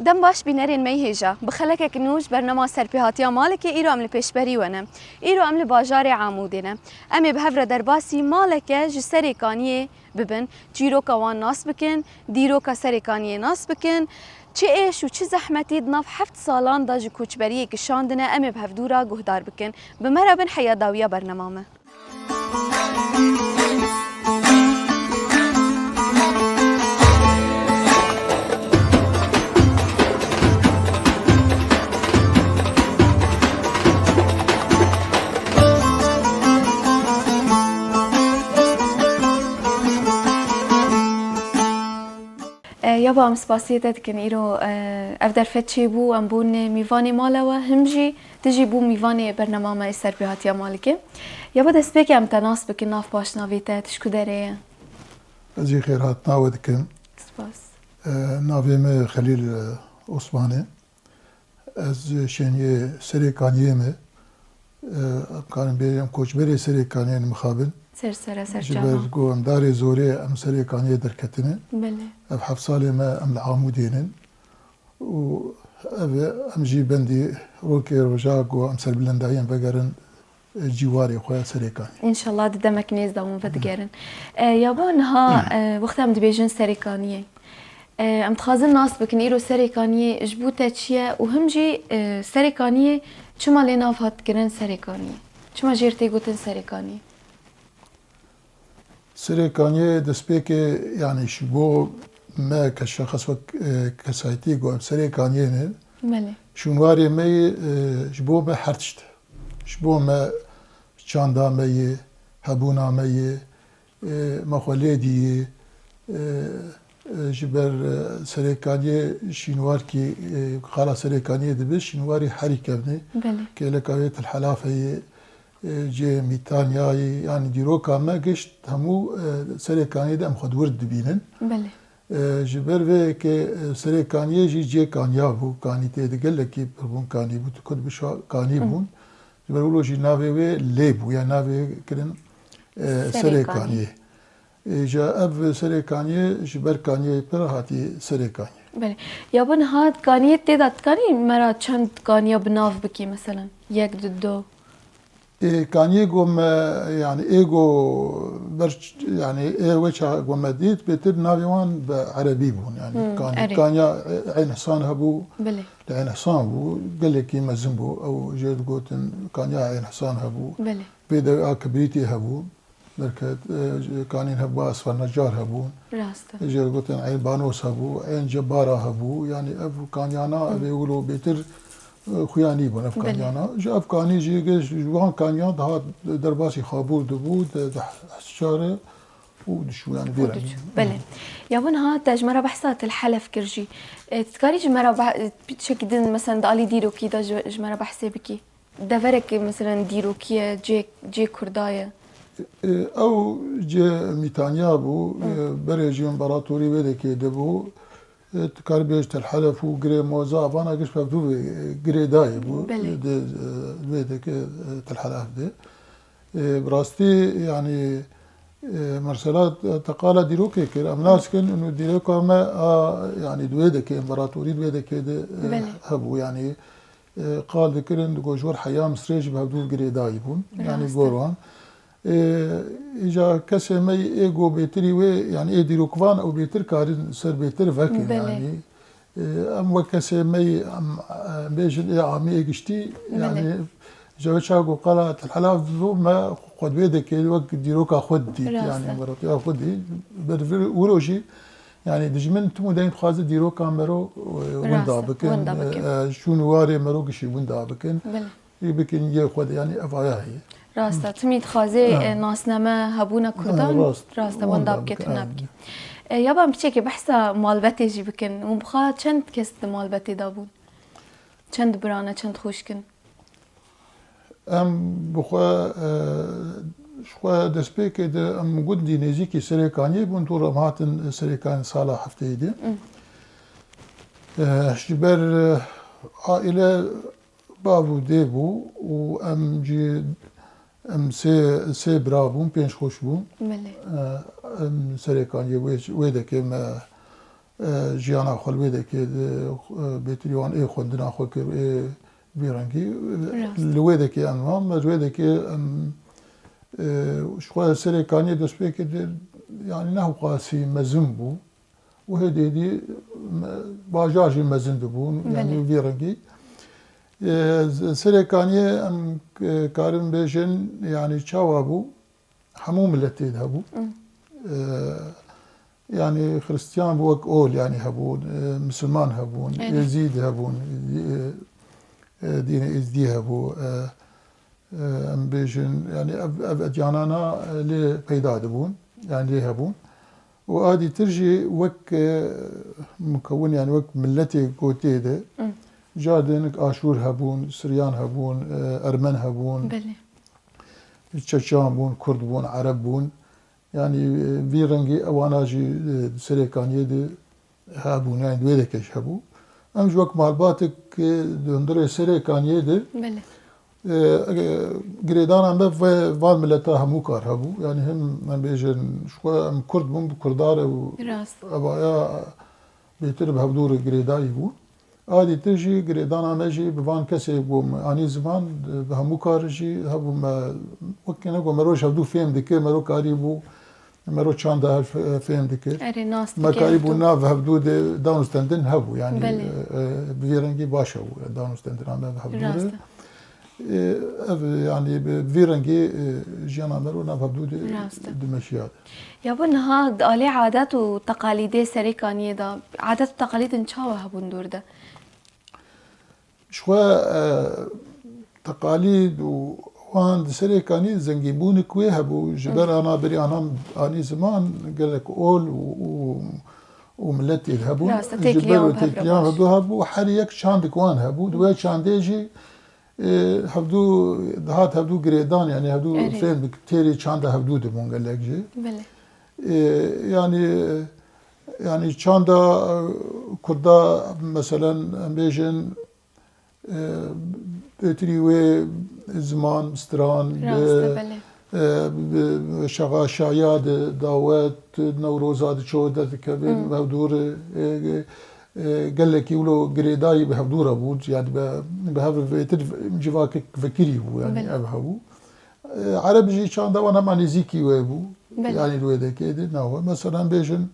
دم باش بینرین می هیجا بخلک کنوش برنامه سرپیهاتیا مالک ایرو عمل پیشبری ونه ایرو عمل باجار عمودینه امی به هفر درباسی مالک جسری کانیه ببن جیرو کوان ناس بکن دیرو کسری کانیه ناس بکن چه ایش و چه زحمتی دناف 7 سالان دا جو کوچبریه کشاندنه امی به هفدورا گهدار بکن بمرا بن حیا داویا برنامه يابا ام سباسيتت كن ايرو افدر فتشي بو ام بون ميفاني مالوا همجي تجي بو ميفاني برنامج سربيهاتيا مالكي يابا دسبيك ام تناس بك ناف باش نافيتا تشكو داري ازي خيرات ناودكم سباس نافي مي خليل عثماني از شنيه سري كانيمه كان بيم كوچبري سري كانين مخابل سر جبر قوم داري زوري ام سري كانيه دركتني بله اب حفصالي ما ام العامودين و ام جي بندي روكي رجاق و ام سر بلنداين بقرن جواري خويا سري كاني ان شاء الله دمك نيز دوم بدقرن يابا نها وقت ام دبيجن سري كانيه ام تخازن ناس بكن ايرو سري كانيه جبوتا تشيا وهمجي سري كانيه چما لينا فات كرن سري كانيه چما جيرتي قوتن سري كانيه سري كانيه دسبيك يعني شبو ما كشخص كسايتي قوم سري كانيه ملي شنواري مي شبو ما حرتشت شبو ما چاندا مي هبونا مي مخوليدي جبر سري كانيه شنوار كي خلا سري كانيه دبش شنواري حركه بني بلي كيلكاوية الحلافه جي ميتانياي يعني ديروكا ما قشت همو سري كانيه دم خد ورد بينن بلي جبر في كي سري كانيه جي كانيا بو كاني تقول لك بون كاني بو تكد بشا كاني بون جبر ولو جي نافي وي ليبو يعني نافي كرن سري كانيه جا اب سري كانيه جبر كانيه برهاتي سري كانيه بله يابن هاد كانيه تدات كاني مرا چند كانيه بناف بكي مثلا يك دو كانيه قوم يعني ايجو برش يعني ايه وجه قوم ديت بتر نافيوان بعربي بون يعني كانيا عين حصان هبو بله عين حصان بو قال لك كيما زنبو او جيت قوتن كانيا عين حصان هبو بله بيدا كبريتي هبو بركت كانين هبو اصفر نجار هبون راسته جيت قوتن عين بانوس هبو عين جباره هبو يعني افو كانيانا بيقولوا بيتر خویانی بون افغانیانا جو افغانی جیگه جوان کانیان ده درباسی خابور دبود ده شاره و دشو يعني بيرن بله يابن ها تجمرة بحثات الحلف كرجي تذكري جمرة بتشكدن مثلا دالي ديرو كي دا جمرة بحثي بكي دفرك مثلا ديرو كي جي كردايا او جي ميتانيا بو بريجي امبراطوري بدكي دبو تكاربيج الحلف وقري موزا بانا قش بابدو قري داي بو بيدك الحلف دي براستي يعني مرسلات تقال ديروكي كير امناس كن انه ديروكا ما يعني دويدك امبراطوري دويدك هبو يعني قال ذكرن جوجور حياه مصريج بابدو قري داي بون يعني غوروان إجا كسي مي إيجو بيتري وي يعني إيه ديروكوان أو بيتر كارين سر بيتر فاكين يعني أم وكسي مي أم بيجن إيه عامي إيجشتي يعني جا شاقو قالت الحلاف ما قد بيدك وقت ديروكا خدي يعني مراتي خدي بدفر وروجي يعني دجمن تمو داين خازي ديروكا مرو وندا بكن شونواري مرو كشي وندا بكن يبكن يخد يعني أفعاهي راستا تميد خازي ناسنامه هبونا كردان راستا وندا بكت نبكي یابان بچه بحثا مالبتی جی بکن و بخواه چند کس مالبتی دابون چند برانه چند خوش کن ام بخوا شخوا دسپیک ده ام گوندی نزیکی سریکانی بون تو رمهاتن سریکان سالا هفته ایده جبر عائله بابو دیبو و ام جی ام سه برابون پنج خوش بون بله ام سریکانی ویده که ما جیانا خال ویده که بیتریوان ای خوندنا خو که بیرنگی لویده که انوام لویده که شخوا سریکانی دسپیک ده yani ne hukası mezun bu. O hediydi bajajı mezun bu. Yani bir rengi. Serekaniye em karim bejin yani çava bu. Hamu milleti de bu. Yani Hristiyan bu ek ol yani habun, Müslüman habun, Yazid habun, dini izdi habu. Em bejin yani ev canana li peyda dibun. يعني ليه هبون وهذه ترجي وك مكون يعني وك ملتي قوتي ده جادنك آشور هبون سريان هبون أرمن هبون بله تشتشان بون كرد بون عرب بون يعني في رنجي أواناجي سريكانية ده هبون يعني دويدة كش هبو أمج وك مالباتك دندري سريكانية ده بله گریدان هم به وال ملتا همو کار هبو یعنی هم من بیشتر شو هم کرد بوم کرداره و ابایا بیشتر به هبدور گریدایی بود آدی تجی گریدان هم جی به وان کسی بوم آنی زمان به همو کارجی هبو ما وقتی نگو مروش هبدو فهم دکه مرو کاری بو مرو چند فهم دکه ما کاری بو نه به هبدو دانستندن هبو یعنی بیرنگی باشه و دانستندن هم به هبدوره يعني بفيرنجي جانا مرونا فبدود دمشيات يا بنها عليه عادات وتقاليد سريكانية دا عادات وتقاليد نشاوها بندور ده شوى تقاليد وان سريكاني زنجيبون كوي هبو جبر انا بري انا اني زمان قال لك اول وملتي هبو جبر وتكليان هبو هبو حريك شاندك وان هبو دوي شانديجي هبدو دهات هبدو گریدان yani هبدو فهم تیری چند هبدو دمون گلگجی بله yani çanda kurda mesela bejin ötürü ve zaman stran şaga şayad davet Nevrozad çoğu kebir hevdur قال لك يقولوا قريداي بهبدورة بود يعني بهبر جواك فكري هو يعني أبهبو عرب جي كان ده وانا مانيزيكي وابو يعني الويدا كده ناو مثلا بيجن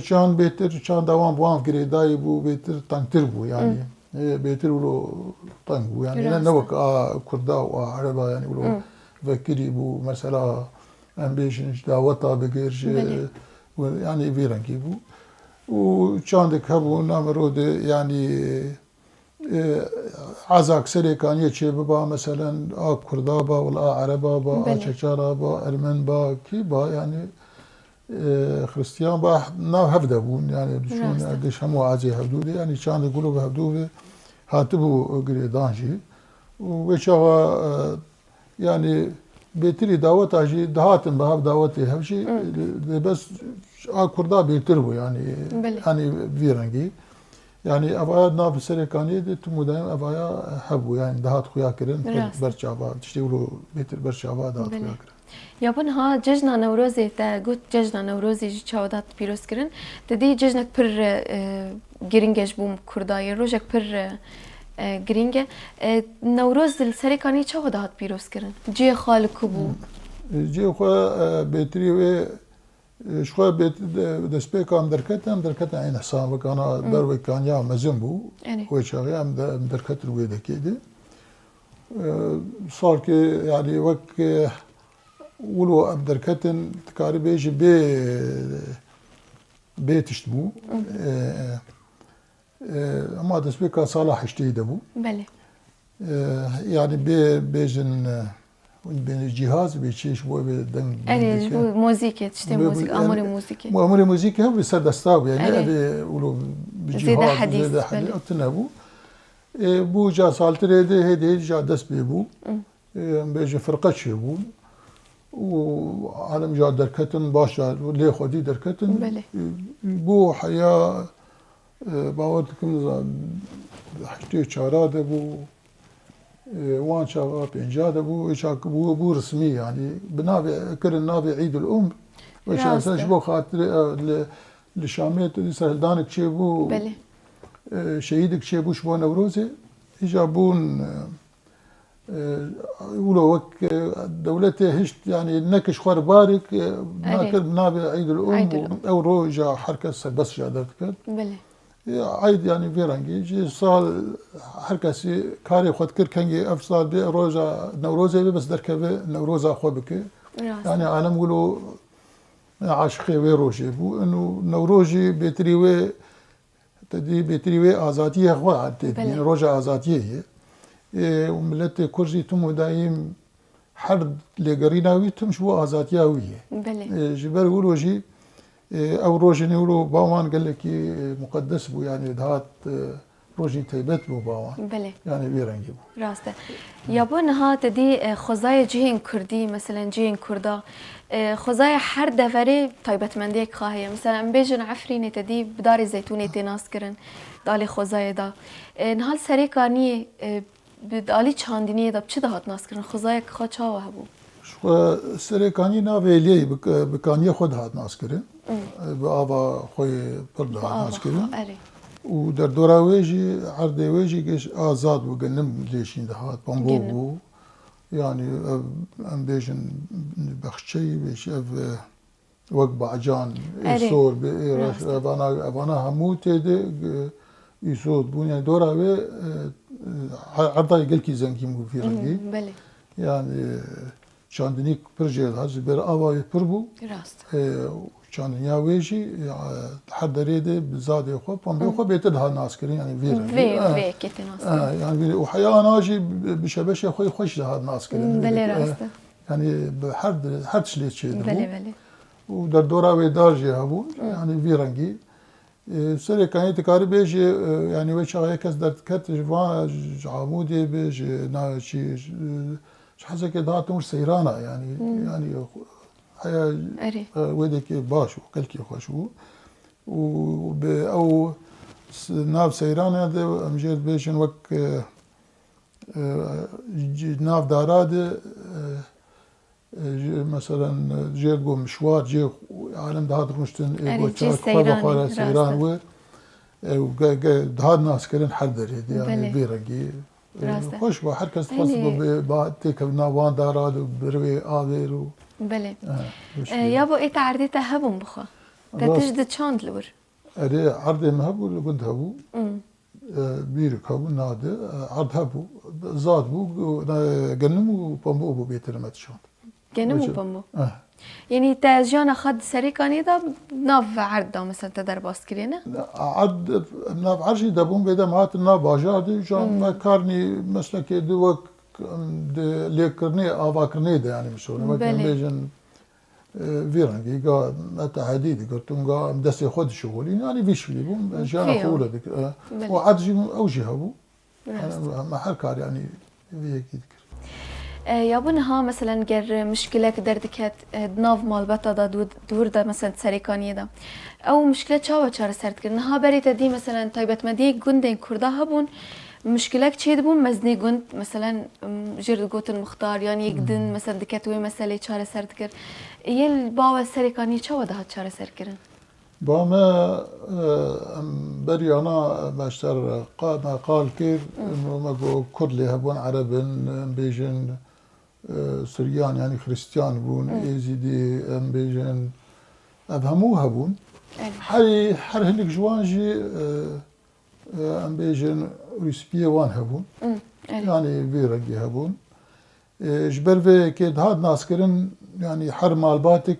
كان بيتر كان دوام بوان قريداي بو بيتر تانتر بو يعني بيتر ولو تانغو يعني نوك كردا وعربا يعني ولو فكري بو مثلا ام بيجن دعوتا بغيرج يعني فيرانكي بو وچاندك هبو نامرود يعني عزاك سريكانية شي بابا مثلا كردا با ولا عربا با چچارا با ارمن با كي با يعني خريستيان با ناو هفده بون يعني شون قديش همو عازي هبدودي يعني چاندك قلوب هبدوه هاتبو قريدانجي وشاوا يعني بيتري دعوت اجي دهاتن بهاب دعوتي هبشي بس كردا بيتربو يعني يعني فيرنجي يعني ابايا ناف سريكاني دي تمودايم ابايا حبو يعني دهات خويا كرن برشابا تشتغلوا بيتر برشابا دهات خويا كرن يابن ها ججنا نوروزي تا قلت ججنا نوروزي جي چاودات بيروز كرن تدي ججنك پر گرينگش بوم كرداي روجك پر گرینگه نوروز سرکانی چه دهات پیروز کردن؟ جی خالق بو. جی خوا بهتری و شخوا بهت دسپیکام درکت این حساب کانا در و کانیا مزن بو. و چاقی هم درکت روی دکیده. صار که یعنی وقت ولو ام درکتن تکاری بیجی بیتشت بو. اما دسبيكا صالح اشتيده بو بله يعني بيجن بين الجهاز بيشيش بو بدن أري جو موسيقى تشتي موسيقى أمور موسيقى أمور موسيقى هم بسردستاو يعني أبي يقولوا زيادة بجهاز حديث زيادة حديث أتنبو بو جا سالتري هدي جا دس بيبو بيجي فرقة شيبو وعالم جا دركتن باشا ليه خدي دركتن بله بو حياة باورتكم حشتي شارات بو وان شاغا بينجاد بو شاك بو رسمي يعني بنابي كرن نابي عيد الام وش بو خاطر لشاميت سهل دانك شي بو بله شهيدك شي بو شبو نوروزي يجابون يقولوا وك دولتي هشت يعني نكش خور بارك ناكر بنابي عيد الام او روجا حركه بس جادتك بله عيد يعني فيرانجي جي صار حركسي كاري خد كر كنجي افصال بي روزا نوروزي بس دركبه نوروزا خو بك يعني عالم يقولوا عاشقي ويروجي بو انه نوروجي بتريوي تدي بتريوي ازاتيه خو يعني روجا ازاتيه وملت كرجي تم دايم حرد لقريناوي تمش بو ازاتياويه بله جبر يقولوا جي او روجي نقولوا باوان قال لك مقدس بو يعني دهات روجي تيبت بو باوان بله يعني بيرنجي بو راسته يابون ها تدي خزاي جهين كردي مثلا جهين كردا خزاي حر دفري طيبت منديك خاهيه مثلا بيجن عفرينه تدي بدار الزيتونه تناس كرن دالي خزاي دا نهال سريكاني بدالي چانديني دا بچه دهات ناس كرن خزاي خا چاوه بو شو سريكاني ناويلي بكانيه خود هات ناس كرن بابا خوي برد هات ناس كرن ودر دوراويجي عردويجي كيش آزاد وقنم ليشين دهات بامبوبو يعني ام بيجن بخشي بيش اف وقبع جان يسول بإيرش ابانا هموت دي يسول بون يعني دوراوي عرضاي قلكي زنكي مو في رنجي يعني شاندنيك برجيل هاز بير آواي بربو راست شاندنيا ويجي حد ريدي بزادي خو بامبو خو بيتدها ناس كرين يعني في كيتي ناس يعني وحياة ناجي بشبش خوي خوش لها ناس كرين بلي راست يعني بحد شليت شيء بلي ودر دورا ويدارجي هبو يعني في رنجي سري كان تكاري بيجي يعني وش هيك درت كت جوان عمودي بيجي ناشي حاسه كده مش سيرانه يعني هيا ودك باشو كلكي خوشو او ناف سيرانه ده امجد بيشن وك ناف داراد مثلا جيت بو مشوار جي عالم دهات رمشتن ايغو تشاك سيران و دهات ناس كرين حدر يعني بيرقي خوش با هر کس خاص با تک نوان داراد و بروی آویر و بله یابو ای تعردی تهبون بخوا تجد چاند لور اره عرض مهبو لگند هبو بیرک هبو ناده عرض هبو زاد بو گنمو پامبو بو بیترمت شاند گنمو پامبو يعني تاجانا خد سريكاني دا ناف عرض دا مثلا تدر باس كرينه عرض ناف عرشي دابون بيدا مات ناف باجا دي جان ما كارني مثلا كي دوك لي كرني افا كرني دا يعني مشون ما كان بيجن فيرانجي قا متى حديدي قلت لهم مدسي خد شغل يعني فيش لي بوم جانا خوله ديك وعرجي اوجي هبو ما حركار يعني في كده يابونها مثلا جر مشكلة دردكت ناف مال بتا دا دور دا مثلا سريكانية دا أو مشكلة شاوة شار سرت كرنها بريت دي مثلا طيبت مدي جندين كردا هبون مشكلة شيء بون مزني جند مثلا جرد قوت المختار يعني يقدن مثلا دكتوي مسألة شار سرت كر يل باوا سريكانية شاوة ده شار سرت كرن باما بريانا باشتر قال كيف إنه ما جو كردي هبون عرب بيجن سريان يعني خريستيان بون ايزيدي ام بيجن افهمو هبون حر هنك جوانجي ام بيجن ريسبيه وان هبون يعني فيرقي هبون جبر في كيد هاد ناس كرن يعني حر مالباتك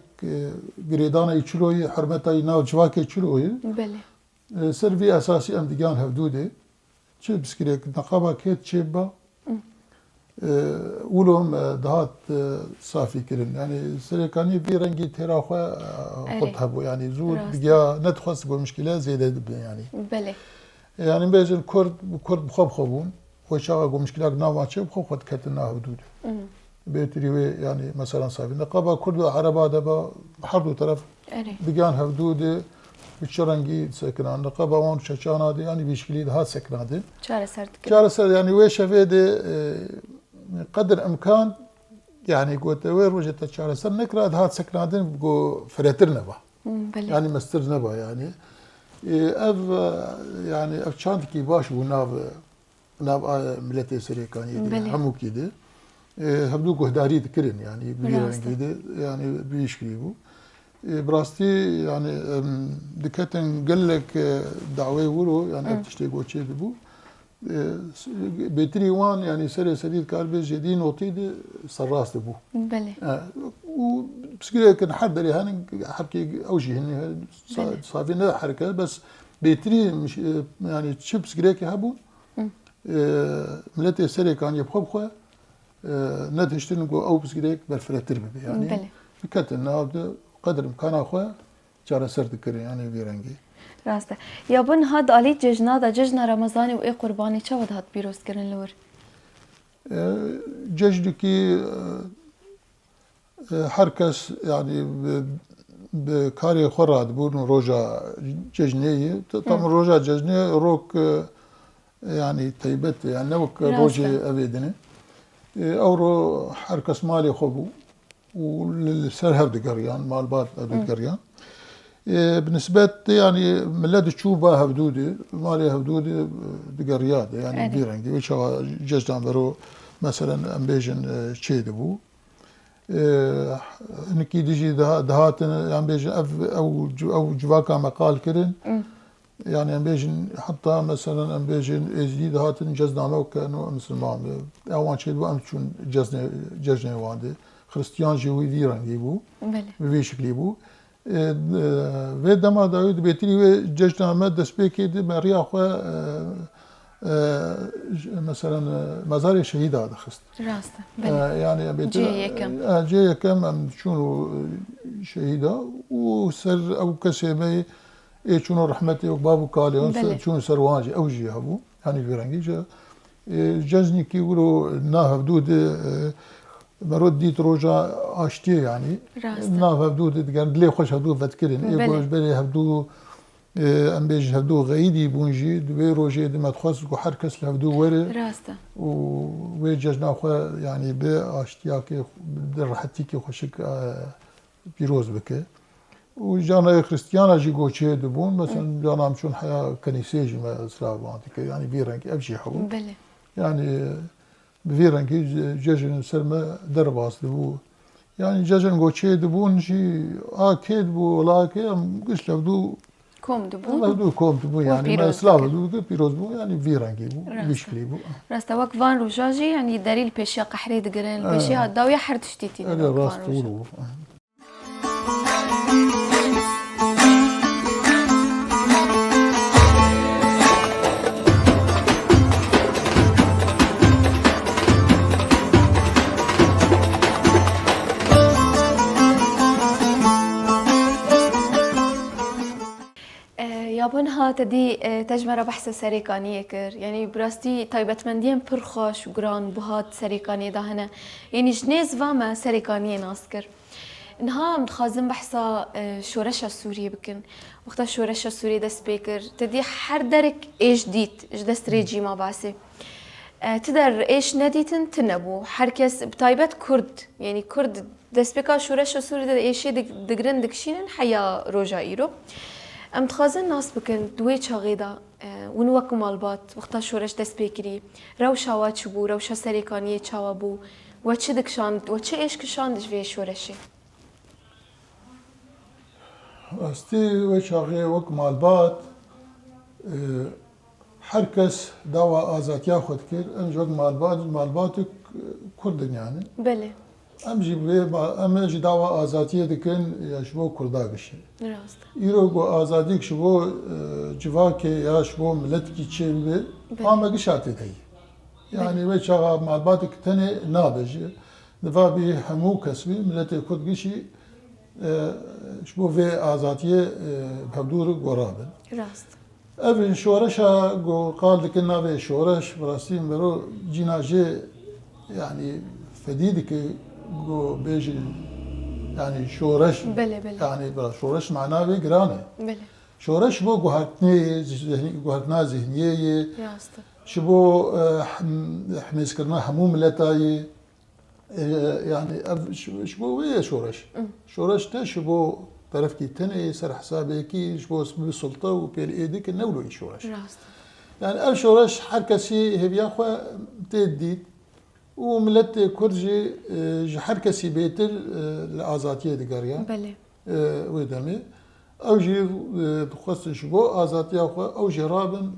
قريدانا يشلوي حرمتا يناو جواكي يشلوي بله سرفي اساسي ام ديجان هفدودي تشي بسكريك نقابه كيت تشيبا ولهم دهات صافي كرن يعني سريكاني في رنجي تراخوا خطها بو يعني زود بقى ندخل بو مشكلة زيادة يعني بله يعني بيجي الكرد بخوب خبون وشاغ مشكلة ناواتش بخوب خد كتنا حدود بيتري يعني مثلا صافي نقابة كرد عربة دبا حرب طرف بقى حدود بتشرنجي سكنان نقابة وان شاشانا دي يعني بيشكلي هات سكنان دي شارع سرد يعني ويش فيدي قدر امكان يعني قلت وين وجدت شارع سرد نكره هات سكنان دي بقو فريترنا با يعني مسترنا با يعني اف يعني اف شانتكي باش وناف ملتي سريكاني همو كيدي هبدو قهداري تكرن يعني بيرنجي يعني بيشكليبو براستي يعني دكتن قال لك دعوه ولو يعني بتشتي قوتشي بو بيتري وان يعني سري سديد كاربي جديد وطيد سراس بو بله وبسكري كان حد اللي هان حكي اوجه هني صافينا حركه بس بيتري مش يعني تشيب سكريكي هبو ملتي سري كان يبخبخه نتشتن او بسكريك بالفلاتر يعني كتن هذا قدر امكان اخوه جارة سرد كري يعني بيرنجي راسته يا بن هاد آليت ججنا دا ججنا رمضاني و اي قرباني چا ود هاد بيروز كرن لور ججدكي هركس يعني بكاري خراد بون روجا ججنيه طبعا روجا ججنيه روك يعني طيبت يعني نوك روجي ابيدني اورو هركس مالي خبو والسرهب دقريان مال بات دقريان بالنسبة يعني ملاد تشوبها هبدودي مالي هبدودي دقريات يعني بيرنجي وش جزدان برو مثلا امبيجن تشيدبو نكي ديجي دهات امبيجن او جواكا مقال كرن يعني امبيجن حتى مثلا امبيجن ازدي دهات جزدان او كانوا مسلمان اوان شيدبو ام تشون جزني واندي خريستيان جوي ديران يبو بهي شكل يبو و دما داود بيتري و ججنا ما دسبيكي دي مريا خو مثلا مزار شهيد هذا خست راسته يعني جي كم شنو شهيده وسر او كسبي اي شنو رحمتي وبابو كاليون شنو سرواجي اوجي هبو يعني فيرانجي جزني كي ولو ناه حدود مرود ديت روجا اشتي يعني ناف هبدو دقان لي خوش هبدو فتكرين اي بوش بلي هبدو ام بيج هبدو غيدي بونجي دوي روجي دي ما تخص كو حركس هبدو وري راسته و ججنا خو يعني ب اشتياكي راحتي كي خوشك بيروز بك وجانا كريستيانا جي غوتشي دبون مثلا جانا مشون حياه كنيسه ما سلافانتي يعني بيرنك ابشي حبو بله يعني بفيرنكي جاجن سلمى درباس دبو يعني جاجن غوتشي دبون شي اكيد بو لاكي قش لبدو كوم دبو كوم دبو يعني ما سلاف دبو بيروز بو يعني فيرنكي بو بيشكلي بو راستا وك فان روجاجي يعني دليل بيشيا قحري دقرين بيشيا داوية حرد شتيتي انا راس طولو يابنها تدي تجمرة بحث سريكانية كر يعني براستي طيبت مندين برخاش وقران بهات سريكانية ده هنا يعني جنيز فاما سريكانية ناسكر انها متخازن بحثا شورشة السورية بكن وقتا شورشة السورية ده سبيكر تدي حردرك ايش ديت ايش دست ريجي ما باسي تدر ايش نديتن تنبو حركس بطيبت كرد يعني كرد ده سبيكر شورشة السورية ده ايشي دقرن دكشينن حيا روجا ايرو ام تخازن ناس بكن دوي غيدا ونوكو مالبات وقتا شورش دست بيكري روشا واتش بو روشا سريكانية چاوا بو واتش دكشاند واتش ايش كشاندش في شورشي استي وشاغي وك مالبات حركس دوا ازات ياخد كير ام جوك مالباتك كردن يعني بله ام جي دوا ازاتيه دكن يشبو كرداغشي راست يروغو ازاديك شبو جواكي يا شبو ملتكي تشيل اما قشاتي دي يعني وشغا مالباتك تاني نابج دفا بي همو كسبي ملت كرد قشي شبو في آزاتية بهبدور قرابن راست أفن شورشا قال لك النابي شورش براستين برو جيناجي يعني فديدك بيجي يعني شورش بله بله يعني برا شورش معناه قرانه بله شورش بو قهرتنا ذهنية راست شبو حميس كرنا همو ملتاي يعني شبو ويا شورش شورش تا شبو طرف كي تاني سر حسابيكي شبو اسم السلطة وبيل ايديك النولو شورش راست يعني الشورش حركسي هبيا خو تديت وملت كرجي حركسي بيتر الازاتيه دقاريا بله ويدمي او جي تخص شبو ازاتيه خو او جي رابن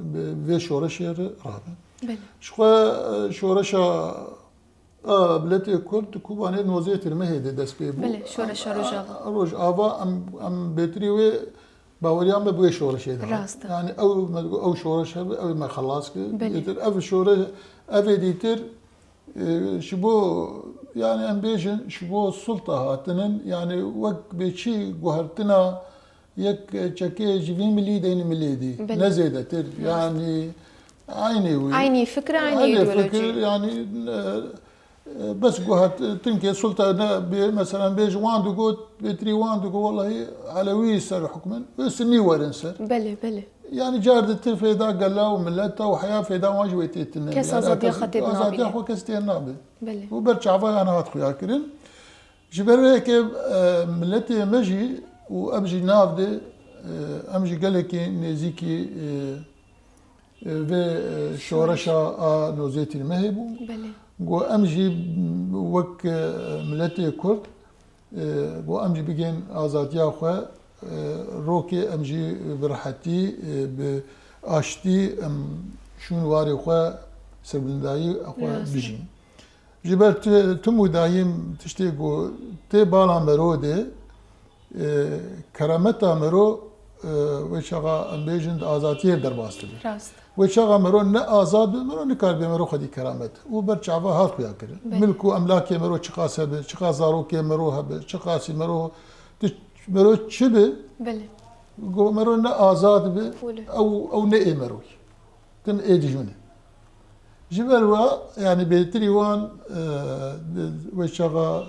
في شورش رابن بله شخوا شورشا بلتي كرد كوباني نوزيت المهدي دس بي بله شورش روجاوا روج افا ام بتري وي باوريان بوي شورش راست. يعني او شورش او ما خلاص بله. يتر اف شورش اف ديتر شبو يعني ام بيجن شبو السلطه هاتنن يعني وك بشي قهرتنا يك تشكي جيفي ملي دين ملي دي بله. نزيدتر يعني عيني وي عيني فكرة عيني عيني فكر ايديولوجي يعني بس قهت تنكي السلطه مثلا بيج واندو قوت بتري واندو والله علوي سر حكما سني ورن سر بله بله يعني جارد التلفيدا قال له وملته وحياه فيدا واجويتي تنين كاس أزادية خطيب نابلة. ازادية خو كستي نابل بله وبرجع انا هات خويا كرين جبر هيك ملتي مجي وابجي نافدي امجي قال لك نزيكي في شورشا نوزيتي المهبو بله قو امجي وك ملتي كرد قو امجي بيجين ازاديا خو روكي امجي برحتي باشتي ام شون واري خو سربنداي اخو بيجين جبرت تمو دايم تشتيقو تي بالا مرودي كرامتا مرو وشغا امبيجن ازاتيه درباستي راست وشغا مرو نا ازاد مرو نكار بمرو خدي كرامت وبرچاوا هات يا كر ملكو املاك مرو چقاسه چقا زارو كي مرو هب چقاسي مرو مرو چبه بله قو مرو نا ازاد به وله. او نا مرو تم ايدجونه جبروا يعني بيتريوان وشغا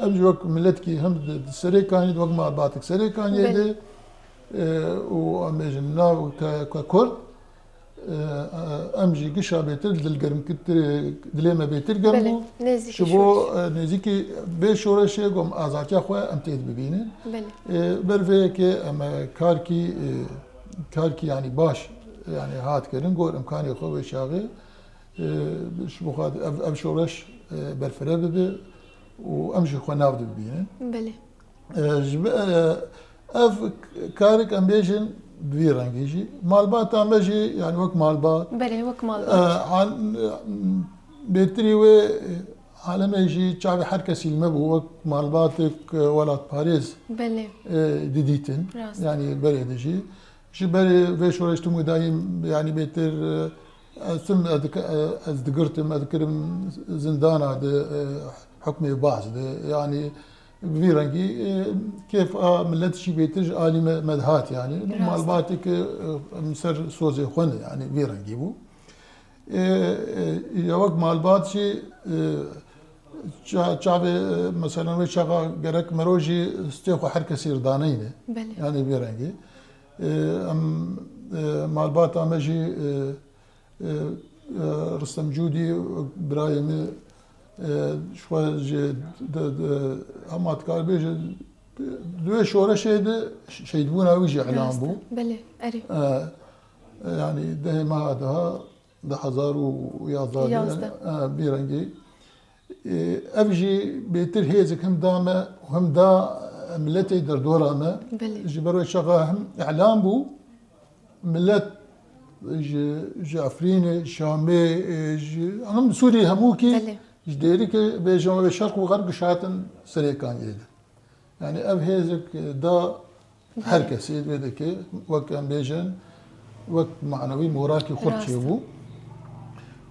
امجوك ملتكي هم سريكاني وق ما باتك سريكاني دي وامجنا ككرد امجي قشا بيتر دلقرم كتر دليما بيتر قرمو بله نزيكي شبو شورش نزيكي بشورشي قوم ازاتيا خو امتيد ببينين بله برفيكي اما كاركي يعني باش يعني هات كرن قول امكاني خو وشاغي شبو خاد اب شورش برفره ببي وامشي خو نافد ببينين بله اف كارك امبيشن بفيرانجيجي مالبات امجي يعني وقت مالبات بله وك مال عن بيتري وي عالم يجي شعبي حركسي المبو وقت مالباتك ولات باريس بله ديديتن راست. يعني بريدجي جبري في شورشتمو دايم يعني بيتر ثم ازدقرتم اذكرم زندانا حكمي باز يعني بفيرنجي كيف ملت شي بيتج آلي مدهات يعني مالباتك مسر سوزي خون يعني فيرنجي بو يا وقت مالبات شي شعبي مثلا وشغا جرك مروجي استيخو حركة سيردانين بله يعني فيرنجي ام مالبات امجي رستم جودي برايم شوي همات كار بيجي دوي شورا شيدبونا ويجي اعلام بو بله اري يعني ده ما هذا ده حزار ويازار يازده. يعني بيرنجي افجي بيتر هيزك هم دامه وهم دا ملتي دردورانا بله جبروا شغا هم اعلام بو ملت جعفرين شامي انا سوري هموكي بله جديرك بيجون بالشرق وغرب شاتن سريكان يده يعني اف هيزك دا هركسي بدك وقت ام بيجن وقت معنوي موراكي خرطشي بو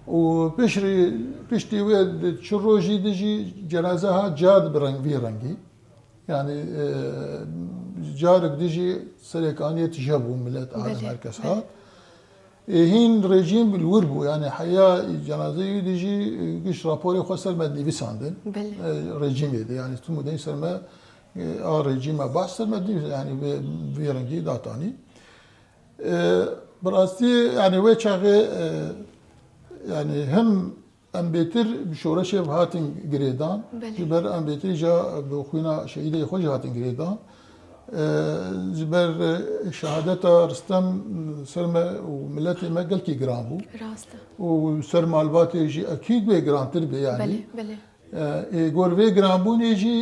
وبشتي ويد شروجي دجي جنازها جاد برنج في رنجي يعني جارك دجي سريكانية جابوا ملت على مركز هات هين رجيم بالوربو يعني حياة جنازي دجي قش رابوري خسر مدني في ساندن رجيم يعني ثم دين سلمى رجيم بحث مدني يعني في رنجي داتاني براستي يعني ويتشاغي يعني هم ام بيتر بشورش هاتن جريدان جبر ام بيتر جا بخوينا شهيده خوش هاتن جريدان جبر شهادته رستم سرما وملتي ما قال كي جرامبو راسته وسرما الباتي يجي اكيد بي جرام تربي يعني بله جور بي جرامبو يجي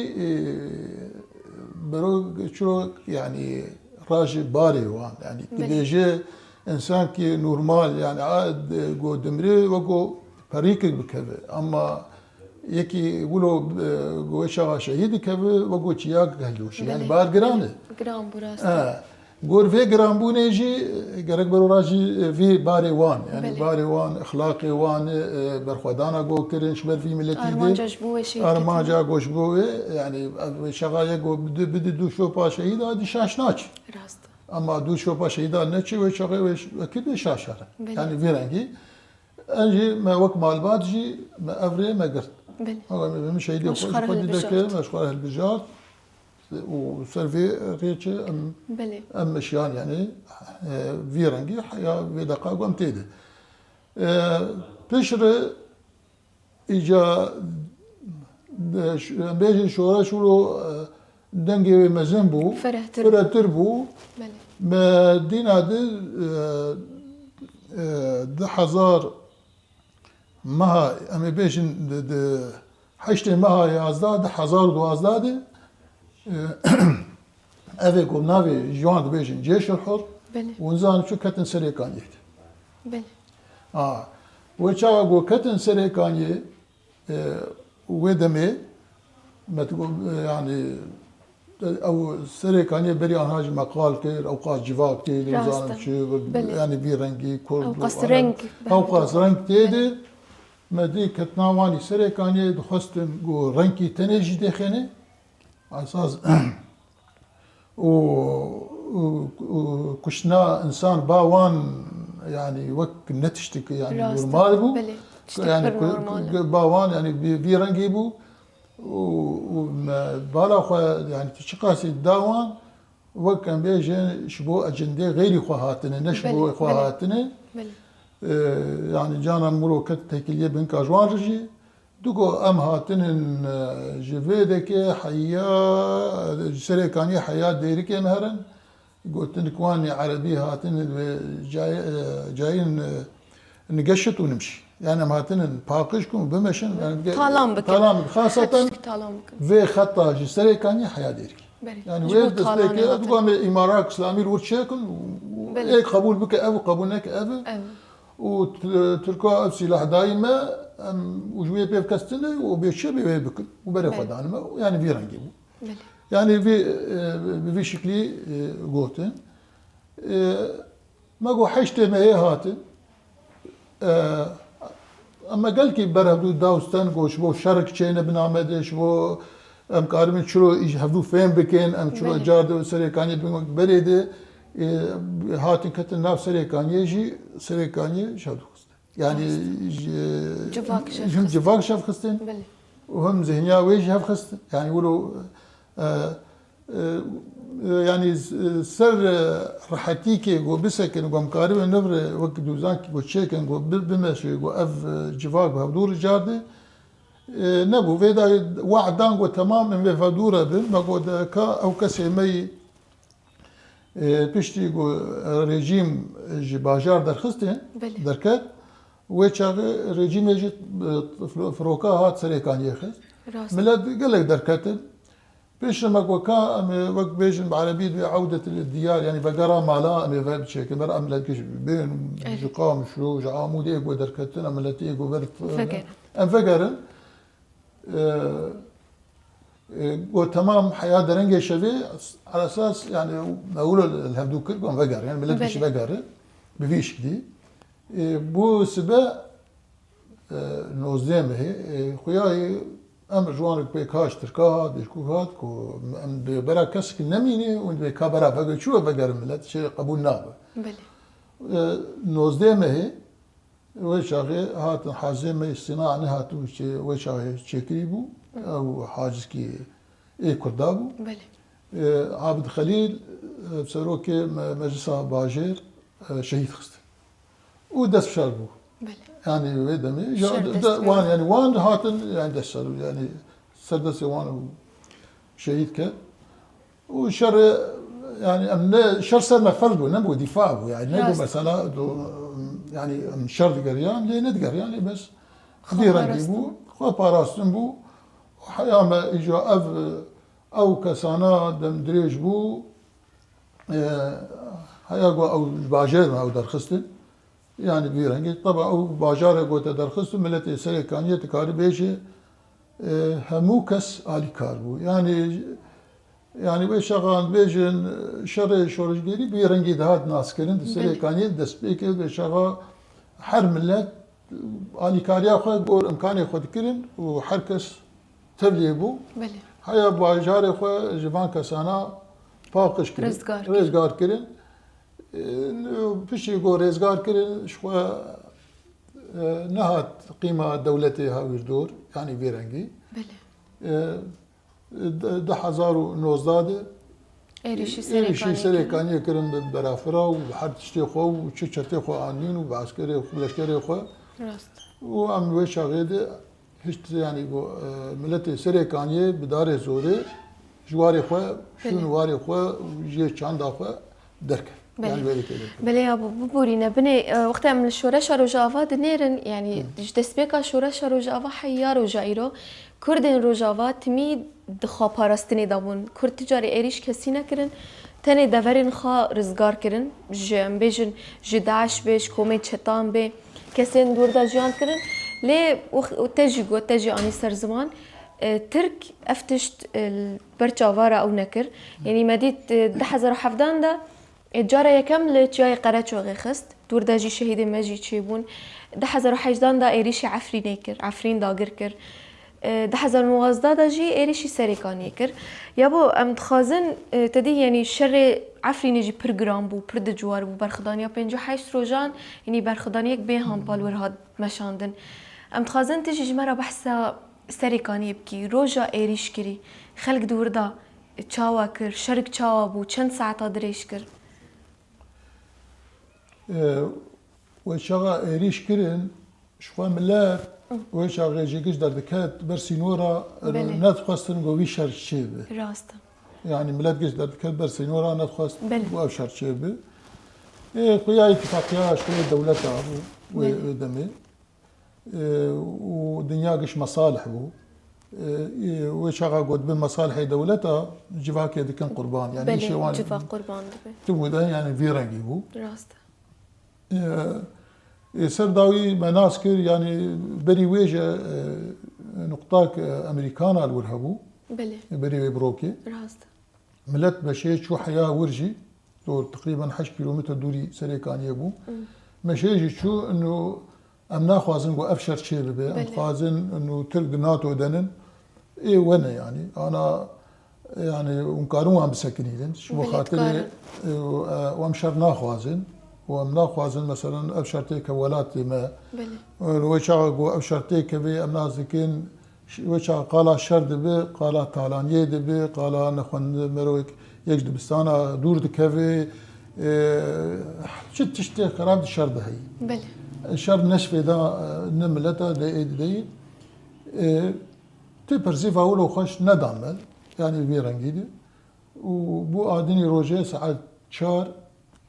برو شو يعني راجل باري وان يعني بيجي انسان كي نورمال يعني عاد جو دمري وجو فريق بكذا اما يكي يقولوا جو شغا شهيد كذا وجو تشياك هلوش يعني بار جرامه جرام براس جور في جرام بونيجي قرق برو راجي في باري وان يعني بلي. باري وان اخلاقي وان برخدانا جو كرنش بر في ملتي ارمانجا جبوه شيء ارمانجا جوش بو يعني شغا يجو بدي دو شوبا شهيد هذه شاشناش راسته اما دو شوبا شهيدا نتشي وشغي وش اكيد شاشره بلي. يعني في رنجي انجي ما وقت مال بادجي ما افري ما قرت بله هو مش هيدي مشخره خدي دك البجات. مشخره البجات وسيرفي ريتش بله ام مشيان يعني في رنجي حياه في دقائق وامتيده بشر اجا بيجي شورا شورو دنجي مزنبو فره تربو بله ما دينا ده حزار مها اما بيجن حشت مها يازداد حزار دوازداد افي قوم نافي جوان بيجن جيش الحر بله ونزان شو كتن سريكان يهد بله وشاو قو كتن سريكان يه ودمي ما تقول يعني او سريكان بري عن هاج مقال كير او قاس جواب كير راسته. شو بله. يعني بيرنجي كورد أو قاس رنج. او قاس رنج تيدي ما دي كتناواني سريكان يه دخستن قو رنكي تنجي دخني على اساس وكشنا انسان باوان يعني وك نتشتك يعني راسته. نورمال بو بله يعني تشتغل نورمال باوان يعني بيرنجي بو وبالا خو يعني تشقاسي الداوان وكان بيجي شبو اجندي غير خوهاتنا نشبو بله. خوهاتنا بله يعني جانا مرو كت تكليه بن كاجوان رجي دوكو ام هاتن جفيدك حيا سريكاني حيا ديرك مهرن قلت لك واني عربي هاتن جايين نقشط ونمشي يعني هاتن باقشكم بمشن يعني طالام بك طالام خاصة طالام بك في خطة سريكاني حيا ديرك بله يعني جبوه وين طالاني دستك هاتن. تقوم امارات اسلامي ورشاكل بله. ايه قبول بك ابو قبولناك ابو أيوة. وتركوا سلاح دائما وجويه بيف كاستنه وبيشي بكل وبري بله. خدانما يعني في رنجي بله يعني في شكلي قوتن ما قو حشته ما هي هاتن اما قال كي برهدو داوستان قوش بو شرك تشينا بنعمدش بو ام كارمن شلو يهدو فين بكين ام شلو بله. جاردو سريكاني بريده هاتن كتن ناف سريكاني يجي سريكاني شادو يعني جفاك شاف هم خستن. جفاك شاف خستن بله وهم ذهنيا ويش هاف خستن يعني يقولوا يعني سر راحتيكي جو بسكن جو مقارب النفر وقت دوزان جو تشيكن جو بمشي جو اف جفاك بهدور جاردي نبو فيدا وعدان جو تمام من فدورة بن ما جو كا او كسي مي بيشتي جو ريجيم جي باجار در خستن بله. دركت ويتشاغ ريجيم يجي فروكا هات سريكان يخز راسته ملاد قال لك دركتن بيش لما وكا وقت بيجن بعربي بعودة الديار يعني بقرا مالا أمي فاب شيء مر أملك بين جقام شو جعامود إيجو دركتن أملت إيجو برف فقر. أم فقرن وتمام حياة درنجة شبه على أساس يعني أقول الهمدو كركم فقر يعني ملت مش بله. فقر بفيش دي بو سبا نوزدهم هي خوياي ام جوانك بيكاش تركا بيشكوهات كو ام برا كسك نميني وان بيكا برا فقل شو بقر ملت شيء قبول نابه بله نوزدهم هي وشاغي هات حازمه الصناعه نهات وشاغي تشكريبو او حاجز كي اي كردابو بله عابد خليل بسروكي مجلس باجر شهيد خست ودس شربو بله يعني ودمي شر وان يعني وان هاتن يعني دسر يعني سردس وان شهيد ك وشر يعني امن شر سر مفلبو نبو دفاعه يعني نبو مثلا يعني شر دقريان لي ندقريان لي بس خديرا بو خو باراستن بو وحياما اجا اف او كسانا دم دريج بو هيا او باجر او درخستن يعني بيرنجي طبعا او باجار قوت درخستن ملتي سري كانيه تكاري بيجي هموكس الي كاربو يعني بشغان بيجن شر شورج جيري بيرنجي دهات ناس كرين سري كانيه دسبيك بشغا حر ملت الي كاريا خو قول امكاني خود كرين وحركس تبليبو بله هيا باجار خو جبان كسانا باقش كرين رزقار كرين بشي يقول رزقار كرين شو نهات قيمة دولتي هاوير دور يعني بيرنجي بله 10,019 ايريشي سري كانيه كرن برافرا وحد تشتي خو وتشتي خو عنين وبعسكري خو لشكري خو راست وعم ويش غيد هشت يعني ملتي سري كانيه بدار زوري جواري خو شنو واري خو وجي چاندا خو درك يعني ويلي كده بله يا بورينا بني وقتها من الشورش روجافا دنيرن يعني دستبيكا شورش روجافا حيار وجايرو كردن روجافا تمي دخا باراستني دابون كرد تجاري ايريش كسينا كرن تاني دافرين خا رزقار كرن جم بيجن جداش بيش كومي چتان بي كسين دوردا جيان كرن لي تجي اني سر زمان ترك افتشت البرچاوارا او نكر يعني مديت 10,017 دا جارة يكم لجاي قراتشو غي خست دور داجي شهيد ماجي تشيبون 10,018 دا ايريشي عفرين كر عفرين داگر كر 10,019 داجي ايريشي سريكاني كر يابو ام تخازن تدي يعني شر عفرين يجي برغرام بو برد جوار بو برخدانيا 58 روجان يعني برخدانيك بيهم بالور هاد مشاندن ام تخازن تجي جمرة بحثا سريكاني بكي روجا ايريش كري خلق دور دا تشاوا كر شرق تشاوا بو چند ساعتا دريش كر وشغا ايريش كرن شخوا ملات وشغا جيكش دردكات برسينورا نتخواستن قوي شر شيبه راستا يعني ملات جيش دردكات برسينورا نتخواستن قوي شر شيبه قويا اتفاقيا شوية دولتها ودمي ودنيا قش مصالح بو وشغا قد بمصالح دولتها جفاك يدكن قربان يعني شيء وان جفاك قربان تبو ده يعني فيرنجي بو راستا سرداوي مناسكر يعني بري ويجا نقطاك امريكانا الورهبو بله بري بروكي راستا ملت بشيت شو حياه ورجي دور تقريبا 8 كيلومتر دوري سريكان يبو مشيجي شو انه امنا خوازن قو افشر شي بي خوازن انه تلق ناتو دنن اي وانا يعني انا يعني ونكارو عم بسكنين شو خاطري وامشر ناخوازن وامنا خوازن مثلا ابشرتي كولاتي ما وشا قو ابشرتي كبي امنا زكين وشا قال شرد بي قال تالانيه بي قال نخون مروك يجد بستانا دور دكفي شت تشتي خراب الشرد هي بله الشرد نشفي دا نملتا دي تبرزيف اولو خوش ندعمل يعني بيرنجيدي وبو ادني روجي ساعات شهر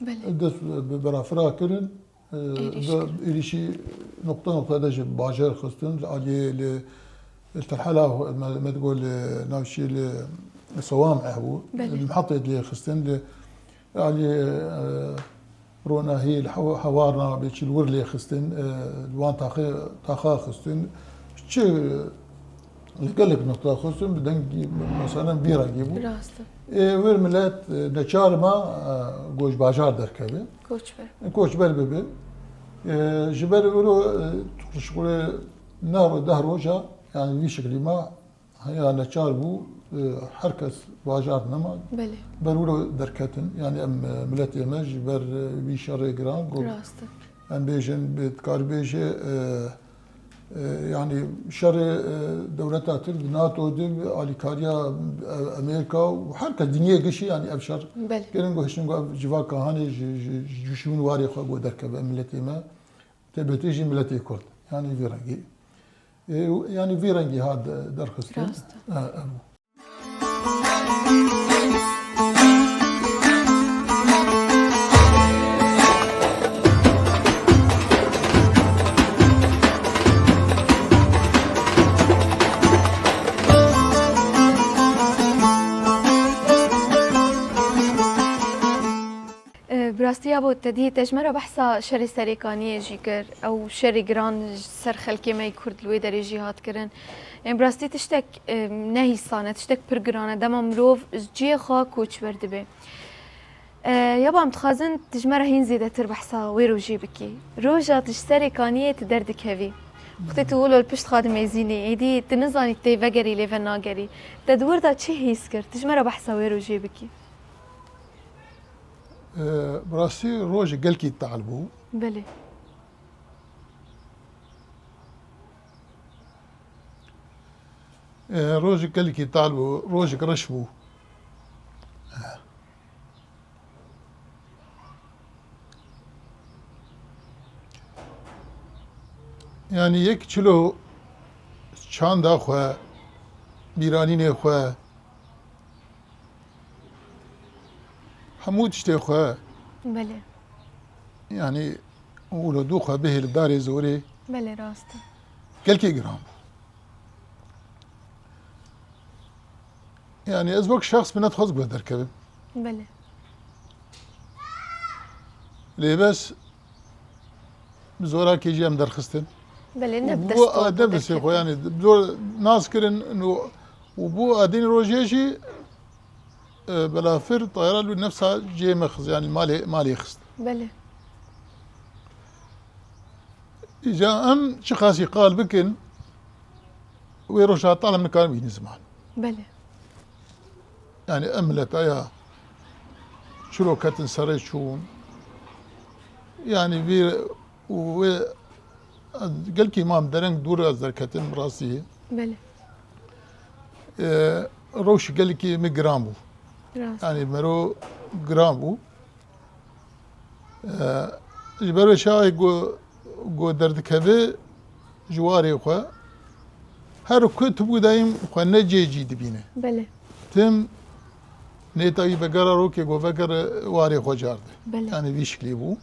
بله برافرا كرن إليشي نقطة داش باجر خستن على الترحلة ما تقول ناوشي الصوامع هو المحطة اللي خستن على رونا هي الحوارنا بيش الورلي خستن الوان تاخا خستن شو قالك نقطة خستن بدن مثلا بيرا جيبو راسته وير ملات نشار ما جوش باجار دركبه كوچبر كوچبر ببي جبر ولو شغل نهر دهروجا يعني في شكل ما هي نشار بو حركس باجار نما بله برولو دركتن يعني ام ملتي مج بر بيشر جران راسته ام بيجن بتكار بيجي يعني شر دولتات ناتو دل اليكاريا امريكا وحركه الدنيا قشي يعني ابشر بله كلن هشنغو جواكا هاني جشون واري خو دركب ملتي ما تبتيجي ملتي كرد يعني في رنجي يعني في رنجي هذا درخستن راسته ابو براستي ابو تدهي تجمرة بحثا شري سريكانية جيكر او شري جران سر خلكي ما يكرد لوي دري جهات كرن يعني براستي تشتك نهي صانة تشتك برجرانة دما مروف جي خا كوش ورد بي يابا متخازن تجمرة هين زيادة تربحثا ويرو جيبكي روجا تشتري كانية تدردك هفي وقت تقولوا البشت خادم يزيني ايدي تنزاني تي فقري لي فناقري تدور دا تشي هيسكر تجمرة بحثا ويرو جيبكي براسي روج قلكي تعلبو بله روج قلكي تعلبو روج رشبو يعني يك چلو چاندا خو بیرانین خو حمود شتي خو بله يعني ولدو خو به الدار زوري بله راسته كلكي جرام يعني ازبك شخص من تخص بقدر كبب بله ليه بس بزورا كي جي ام درخستن بله نبدا بو ادم خو يعني بزور ناس كرن انه وبو ادين روجيشي بلا فر طيران نفسها جي مخز يعني مالي خست بله اجا ام شخاصي قال بكن ويروش طالع من كان بين زمان بله يعني املت ايا شلو كاتن سري شون يعني بي و قال كي مام درنگ دور از كاتن براسي بله روش قال كي مجرامو يعني مرو جرامو جبرو شاي جو درد كذا جواري خو هر كتب دايم خو نجي جي دبينه بله تم نيتاي بقرا روكي جو بقر واري خو جارد بله يعني بيشكلي بو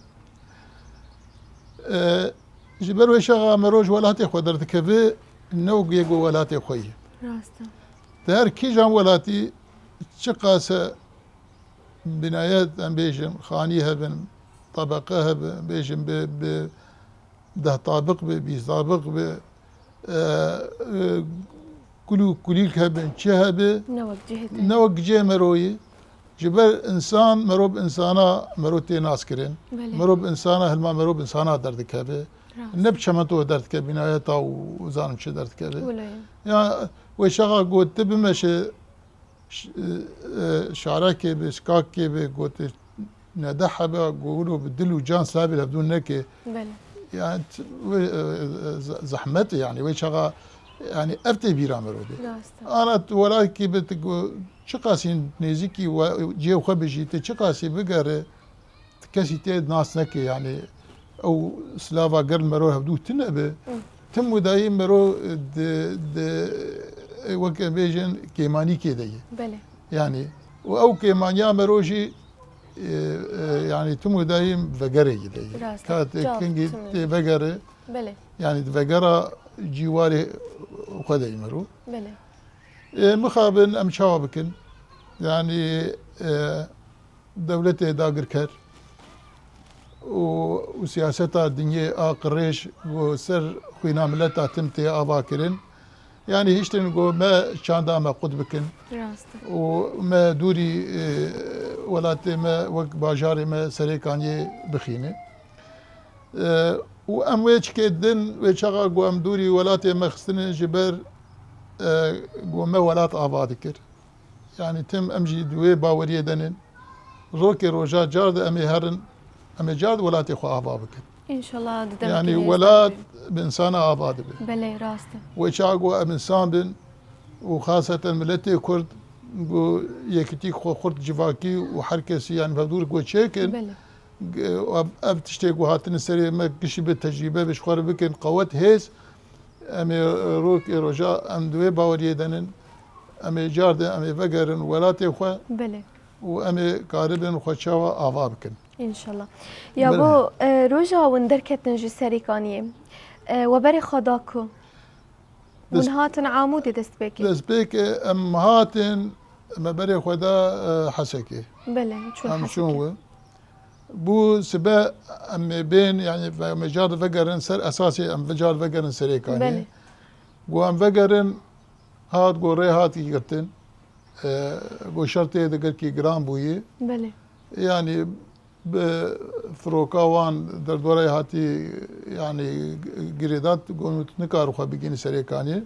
جبرو شاغا مروج ولاتي خو درد كذا نو جو ولاتي خوي راسته دار كي جام ولاتي شقاسه بنايات ام بيجم خانيها بن طبقها بيجم ده طابق بيطابق ب كليل كهب شهب نوك جهتي نوك جي مروي جبر انسان مروب انسانا مروتي ناس كرين بله مروب انسانا هلما مروب انسانا درد كهب نب شمتو درد كهب بناياتا وزانم شي درد كهب ولا يا وشغا قلت بمشي شعرك بسكاك بقوت ندحها بقولوا بدلوا جان سابل بدون نكي بله يعني زحمتي يعني وشغا يعني افتي بيرامرودي راسته انا ولاكي بتقو شقاسين نيزيكي وجي وخبجي تشقاسي بقر كاسي تيد ناس نكي يعني او سلافا قرن مرو هبدو تنبه تم دايم مرو د وك بيجن كيماني كيدي بله يعني او كيمانيا مروجي يعني تم دايم فقري دي كانت كينجي فقري بله يعني فقرا جواري خدي مرو بله مخابن ام شوابكن يعني دولتي داقر كر وسياستها الدنيا قريش وسر خوينا ملتا تمتي اباكرن يعني هيشتن نقول ما شاندا ما قد بكن راسته وما دوري ولاتي ما وك باجاري ما سريكاني بخينه و ام ویچ که دن ویچ آقا گو ام دوری ولات مخستن جبر گو ما ولات آباد کرد يعني تم امجي دوي باوريه دنن روكي روجا جارد امي هرن امي جارد ولاتي خو آباد بكر ان شاء الله يعني ولاد بإنسان آباد به بله راسته ویچ آقا انسان بن وخاصة ملتي كرد گو یکتی خورد جواکی و هر کسی یعنی فدور گو چکن بله اب تشتی گو هاتن سری ما کشی به تجربه بش خور بکن قوت هست امی روک روجا ام دوی باوری دنن امی جارد امی وگرن ولات خو بله و امی قاربن خو چاوا آوا بکن ان شاء الله يا بو روجا وندركت نجي سريكانيه وبري خداكو ونهاتن عامود دستبيكي دستبيك ام هاتن ما بري خدا حسكي بله ام شو بو سبا ام بين يعني مجار فقرن سر اساسي ام مجار فقرن سريكاني بله قو ام فقرن هات قو ري هات يقتن قو شرطي دقر كي جرام بوي بله يعني بفروكاوان در دوري هاتي يعني قريدات قو نكارو خا بيجيني سريكاني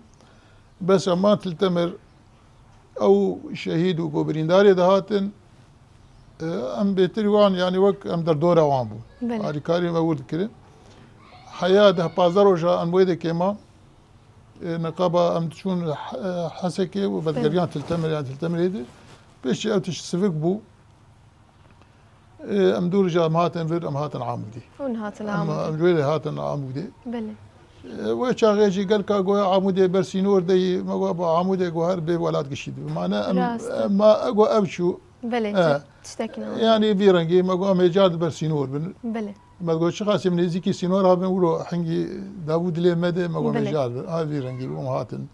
بس اما تلتمر او شهيد وقو برينداري دهاتن ام بيتريوان يعني وك ام در دورة وان بو بله هاري ما ورد كرين حياة ده بازارو جا ان ويده كيما نقابة ام تشون حسكي وبدقريان تلتمر يعني تلتمر هيدي بيش او تشسفك بو ام دور جا ام هاتن فير ام هاتن عامودي ونهاتن ام عامود جويلي هاتن عامودي بله ويشا غيجي قال كا قوي عامودي برسينور دي ما قو عامودي قو هربي ولاد قشيد بمعنى ما اقو ابشو بله تشتكينا يعني في رنجي ما قو ميجاد برسينور بله ما قو شخص من زيكي سينور هابن ولو حنجي داوود لي مدى ما قو بله. ميجاد هاي في رنجي ام هاتن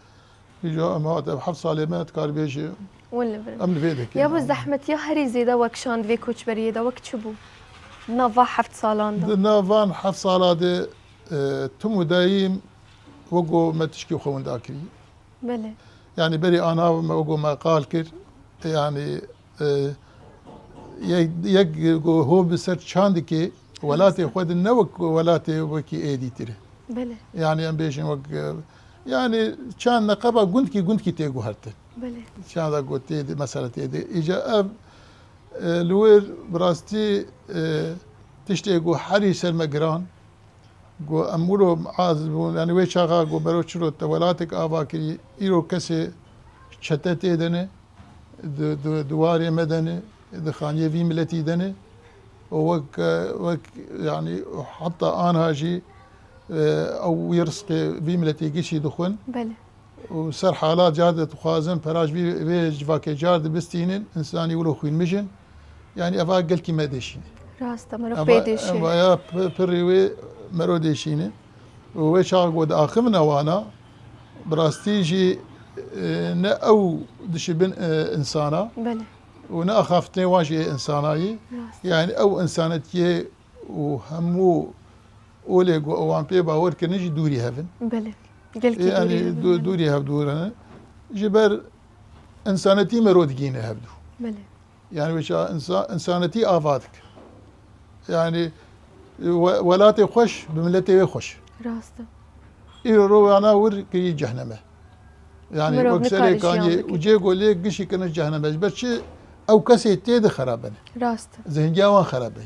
يجو ام هاتن حفص على ما تكاربيش ولا بله ام فيدك يا ابو زحمة يا هري زيدا وكشان في كوتش بريدا وكتشبو نافا حفت صالان دا نافان حفص على دي تمو دايم وقو ما تشكي خون داكري بله يعني بري انا وقو ما قال كر يعني يق هو بسر شاندكي ولاتي خود النوك ولاتي وكي ايدي تري بله يعني ام بيشن وك يعني كان نقبه قنتكي تيغو هرتن بله كان ذا قلت دي مساله دي اجا اب لوير براستي تشتيغو حري سلمجران قو امورو عازبون يعني وي شاغا قو برو شرو تولاتك اباكي ايرو كسي شتت دنه دواري مدني دخانيه في ملتي دنه وك يعني حتى انا هاجي او يرزق في ملتي قشي دخون بله وصار حالات جادة تخازن فراج بي جفاكي جارد بستينين انساني ولو خوين مجن يعني افا قل كي ما ديشيني راسته مرو بيديشي يا بريوي مرو ديشيني ويشاق ود اخمنا وانا براستيجي نا او دشبن انسانا بله ونا اخافتني واجي انساناي راسته يعني او انسانتي وهمو اوليغو اوان بي باور كنجي دوري هفن بله قلكي يعني دوري هف دورنا جبر انسانتي مرود جينا هبدو بله يعني وش انسانتي افادك يعني ولاتي خوش بملتي خوش راسته يرو انا ور كي جهنمه يعني مرو وكسري بنقارش كان يومك. وجي يقول لك قشي كان جهنمه بس او كسي تيد خرابنه راسته ذهن جوان خرابي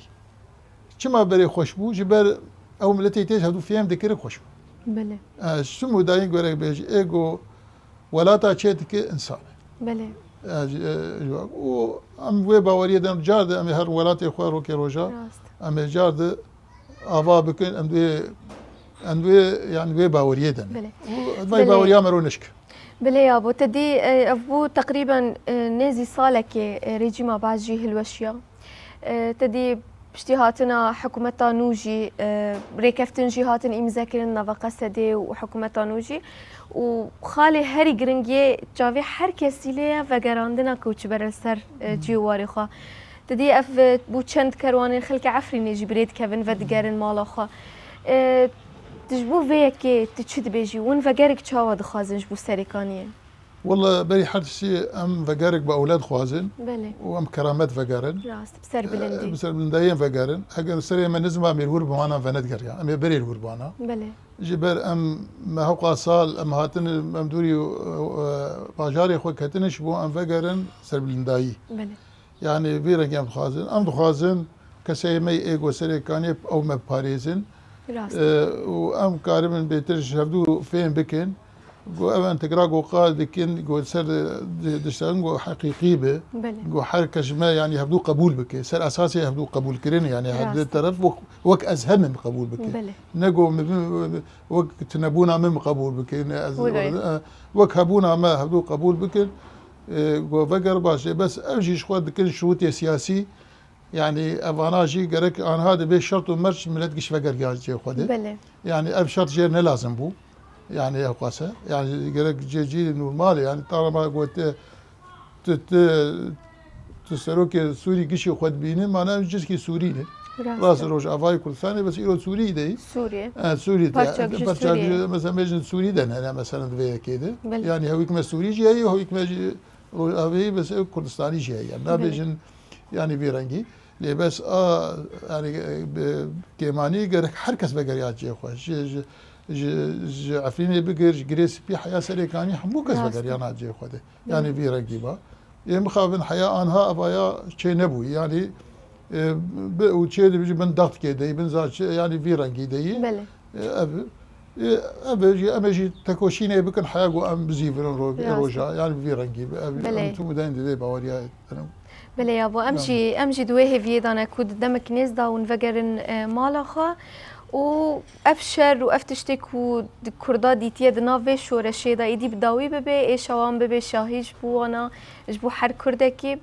كما بري خوش بو جبر او ملتي تيج هدو فيهم ذكر خوش بله شو داين قولك بيجي ايجو ولا تشيتك انسان بله و ام وي باوريه دم جارد ام هر ولاتي خوارو كي روجا راسته ام جارد افا بكن ام وي يعني وي باوريه دم بله وي باوريه مرو نشك بله يا ابو تدي ابو تقريبا نازي صالك ريجيما باجي هالوشيا تدي بشتيهاتنا حكومة نوجي ريكفتن جهاتن إمزاكرن نفقة سدي وحكومة نوجي وخالي هري جرنجي جافي هر كسي ليا فقراندنا كوتش برسر جيواري خا تدي اف بو چند كروان خلق عفري نجي بريد كفن فدقارن مالا خا تجبو فيكي تشد بيجي ون فقارك چاوا دخازنج بو سريكانيه والله بري حرشي ام فقارك باولاد خوازن بله وام كرامات فقارن راست بسر بلندي بسر بلندايين فقارن اگر سري من نزم امير وربانا فند قريا ام بري الوربانا بله جبر ام ما هو قاصال ام هاتن ام دوري باجاري خو كتنش بو ام فقارن سر بلنداي بله يعني بيرك ام خوازن ام خوازن كسيمي ايغو سري كاني او ما باريزن راست وام كارمن بيترش هبدو فين بكن جو أبان تقرأ جو قال لكن جو سر دشتغل جو حقيقي به بله جو حركة جماعة يعني هبدو قبول بك سر أساسي هبدو قبول كرين يعني هذا الطرف وك أزهم من قبول بك بله نجو وك تنبونا من قبول بك وك هبونا ما هبدو قبول بك جو فقر باش بس أمشي شوية بكل شروط سياسي يعني أفاناجي قرك أنا هذا بيش شرط ومرش ملت قش فقر جاي خده بله يعني أب شرط جير نلازم بو يعني قاسة يعني قالك جي نورمال يعني طالما قلت تسروك سوري قشي خد بينه معناه جسكي سوري راس روج افاي كل ثاني بس يرو سوري دي سوريا سوري سوريا مثلا مجن سوري ده انا مثلا في كده يعني هويك ما سوري جاي هويك ما افي بس كردستاني جاي يعني بيجن يعني بيرنجي لي بس يعني كيماني قالك حركس بقريات جي خوش عفريني بقر جريس بي حياة سريكاني حمو كس بقر يعني جي خوده يعني في رقيبة يمخابن حياة انها ابايا شيء نبوي يعني وشيء بيجي من ضغط كده بنزات يعني في رنجي دي بله امجي تكوشيني بكن حياة ام بزيفن روجا يعني في رنجي انتم داين دي باوريا بله يا ابو امشي دويه في دانا كود دمك نزدا ونفقرن مالخا و افشر و افتشتك و كردا ديتيه دناوي شورشي دا ايدي بداوي ببي اي شوام ببي شاهيج بو انا جبو حر كردكي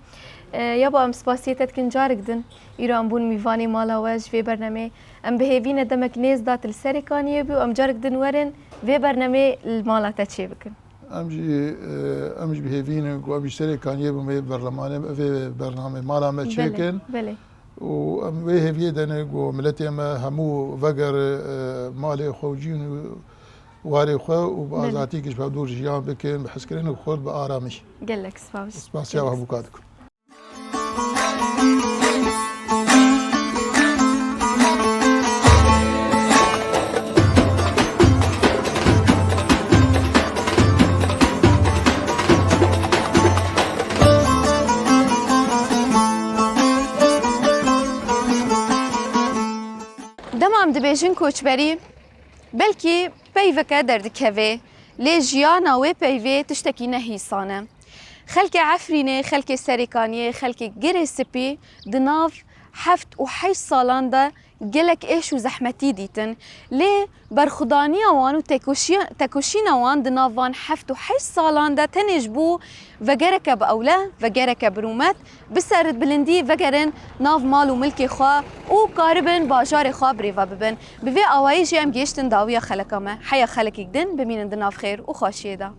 يابا ام سپاسيتت كن جارك دن ايرو ام بون ميفاني مالا واج في برنامه ام بهيفين دمك نيز دات السريكانيه بو ام جارك دن ورن في برنامه المالا تشي بكن امجي بهيفين و ام سريكانيه بو برلمان في برنامه مالا ما تشيكن بله وهي في دنا جو ملتي ما همو فقر مالي خوجين واري خو وبازاتي كش بدور جيان بكن بحسكرين وخورد بآرامش قال لك سباوش سباس يا ابوكاتكم دمام دبیجن کوچبری بلکی پیوکه دردکوی لی جیانا و پیوی تشتکی نهیسانه خلک عفرینه خلک سریکانیه خلک گری سپی دناف حفت و 8 سالان ده گلک ایش و زحمتی دیتن لی برخدانی وان و تکوشین وان دنافان حفت و 8 سالان ده تنجبو وگرک باوله وگرک برومت بسرد بلندی وگرن ناف مال و ملک خوا و قاربن باجار خوا بریوا ببن بوی آوایی جی ام گیشتن داویا خلکامه حیا خلکی گدن بمینن دناف خیر و خوشیه ده